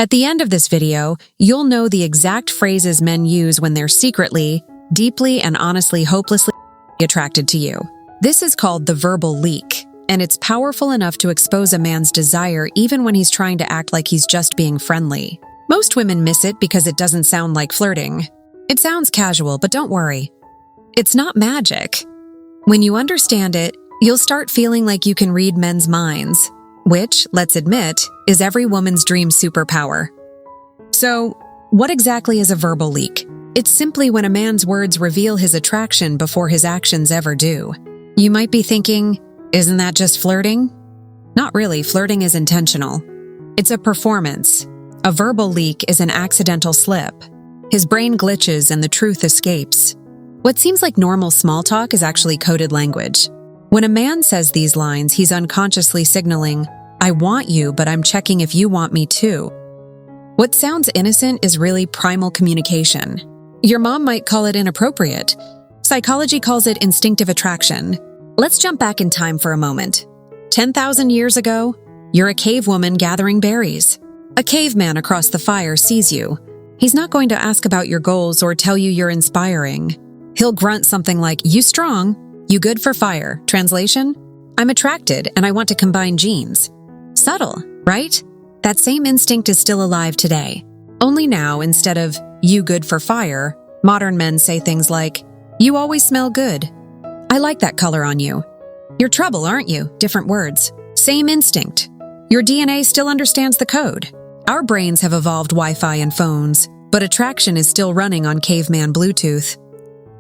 At the end of this video, you'll know the exact phrases men use when they're secretly, deeply, and honestly hopelessly attracted to you. This is called the verbal leak, and it's powerful enough to expose a man's desire even when he's trying to act like he's just being friendly. Most women miss it because it doesn't sound like flirting. It sounds casual, but don't worry. It's not magic. When you understand it, you'll start feeling like you can read men's minds, which, let's admit, is every woman's dream superpower. So, what exactly is a verbal leak? It's simply when a man's words reveal his attraction before his actions ever do. You might be thinking, isn't that just flirting? Not really, flirting is intentional. It's a performance. A verbal leak is an accidental slip. His brain glitches and the truth escapes. What seems like normal small talk is actually coded language. When a man says these lines, he's unconsciously signaling, I want you, but I'm checking if you want me too. What sounds innocent is really primal communication. Your mom might call it inappropriate. Psychology calls it instinctive attraction. Let's jump back in time for a moment. 10,000 years ago, you're a cave woman gathering berries. A caveman across the fire sees you. He's not going to ask about your goals or tell you you're inspiring. He'll grunt something like, you strong, you good for fire. Translation? I'm attracted and I want to combine genes. Subtle, right? That same instinct is still alive today. Only now, instead of, you good for fire, modern men say things like, you always smell good. I like that color on you. You're trouble, aren't you? Different words. Same instinct. Your DNA still understands the code. Our brains have evolved Wi-Fi and phones, but attraction is still running on caveman Bluetooth.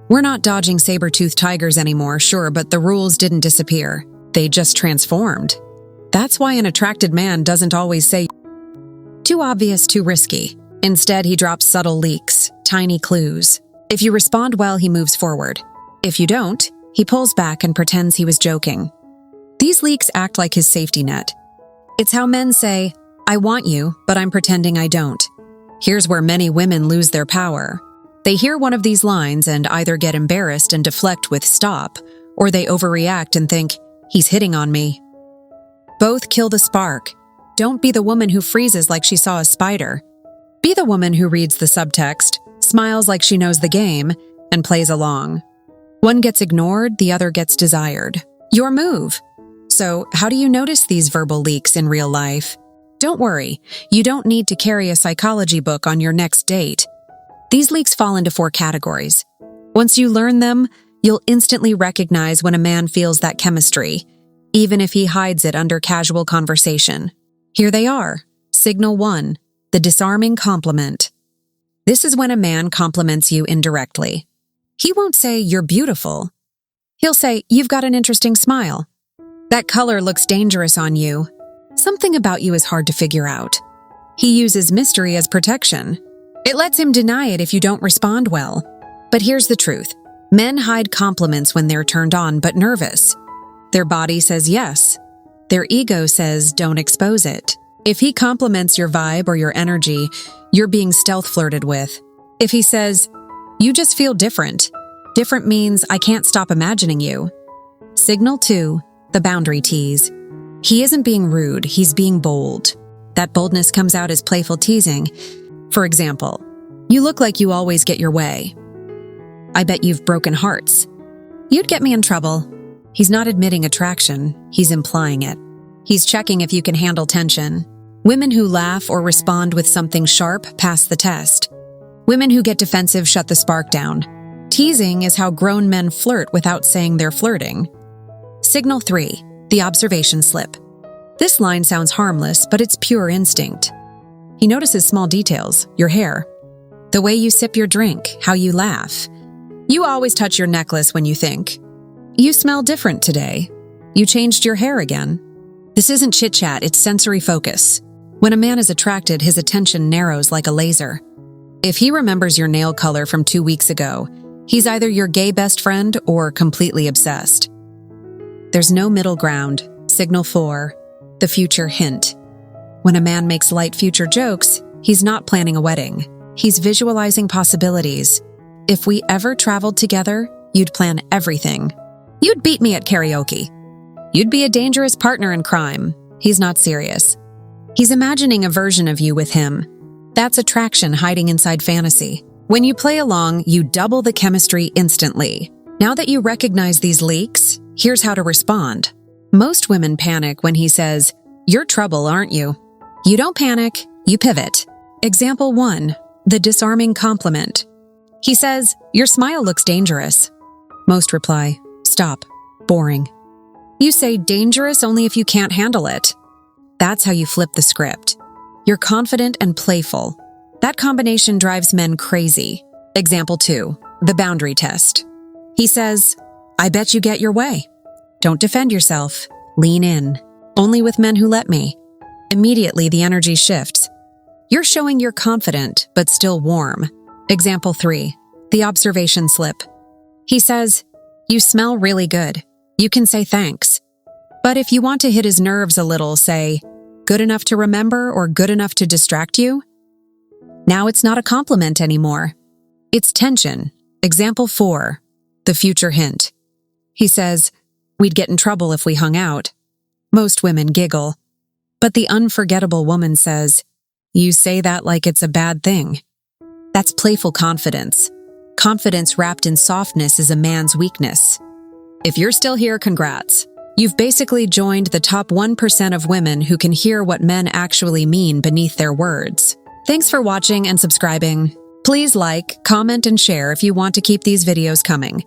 We're not dodging saber-toothed tigers anymore, sure, but the rules didn't disappear. They just transformed. That's why an attracted man doesn't always say, too obvious, too risky. Instead, he drops subtle leaks, tiny clues. If you respond well, he moves forward. If you don't, he pulls back and pretends he was joking. These leaks act like his safety net. It's how men say, I want you, but I'm pretending I don't. Here's where many women lose their power. They hear one of these lines and either get embarrassed and deflect with stop, or they overreact and think, he's hitting on me. Both kill the spark. Don't be the woman who freezes like she saw a spider. Be the woman who reads the subtext, smiles like she knows the game, and plays along. One gets ignored, the other gets desired. Your move. So, how do you notice these verbal leaks in real life? Don't worry, you don't need to carry a psychology book on your next date. These leaks fall into 4 categories. Once you learn them, you'll instantly recognize when a man feels that chemistry, even if he hides it under casual conversation. Here they are. Signal 1, the disarming compliment. This is when a man compliments you indirectly. He won't say, you're beautiful. He'll say, you've got an interesting smile. That color looks dangerous on you. Something about you is hard to figure out. He uses mystery as protection. It lets him deny it if you don't respond well. But here's the truth. Men hide compliments when they're turned on but nervous. Their body says yes. Their ego says don't expose it. If he compliments your vibe or your energy, you're being stealth flirted with. If he says, you just feel different. Different means I can't stop imagining you. Signal 2, the boundary tease. He isn't being rude, he's being bold. That boldness comes out as playful teasing. For example, you look like you always get your way. I bet you've broken hearts. You'd get me in trouble. He's not admitting attraction, he's implying it. He's checking if you can handle tension. Women who laugh or respond with something sharp pass the test. Women who get defensive shut the spark down. Teasing is how grown men flirt without saying they're flirting. Signal 3, the observation slip. This line sounds harmless, but it's pure instinct. He notices small details, your hair, the way you sip your drink, how you laugh. You always touch your necklace when you think. You smell different today. You changed your hair again. This isn't chit-chat, it's sensory focus. When a man is attracted, his attention narrows like a laser. If he remembers your nail color from 2 weeks ago, he's either your gay best friend or completely obsessed. There's no middle ground. Signal 4, the future hint. When a man makes light future jokes, he's not planning a wedding. He's visualizing possibilities. If we ever traveled together, you'd plan everything. You'd beat me at karaoke. You'd be a dangerous partner in crime. He's not serious. He's imagining a version of you with him. That's attraction hiding inside fantasy. When you play along, you double the chemistry instantly. Now that you recognize these leaks, here's how to respond. Most women panic when he says, "You're trouble, aren't you?" You don't panic, you pivot. Example 1, the disarming compliment. He says, "Your smile looks dangerous." Most reply, "Stop, boring." You say dangerous only if you can't handle it. That's how you flip the script. You're confident and playful. That combination drives men crazy. Example 2, the boundary test. He says, "I bet you get your way." Don't defend yourself. Lean in. "Only with men who let me." Immediately, the energy shifts. You're showing you're confident, but still warm. Example 3, the observation slip. He says, "You smell really good." You can say thanks. But if you want to hit his nerves a little, say, "Good enough to remember" or "good enough to distract you." Now it's not a compliment anymore. It's tension. Example 4, the future hint. He says, "We'd get in trouble if we hung out." Most women giggle. But the unforgettable woman says, "You say that like it's a bad thing." That's playful confidence. Confidence wrapped in softness is a man's weakness. If you're still here, congrats. You've basically joined the top 1% of women who can hear what men actually mean beneath their words. Thanks for watching and subscribing. Please like, comment, and share if you want to keep these videos coming.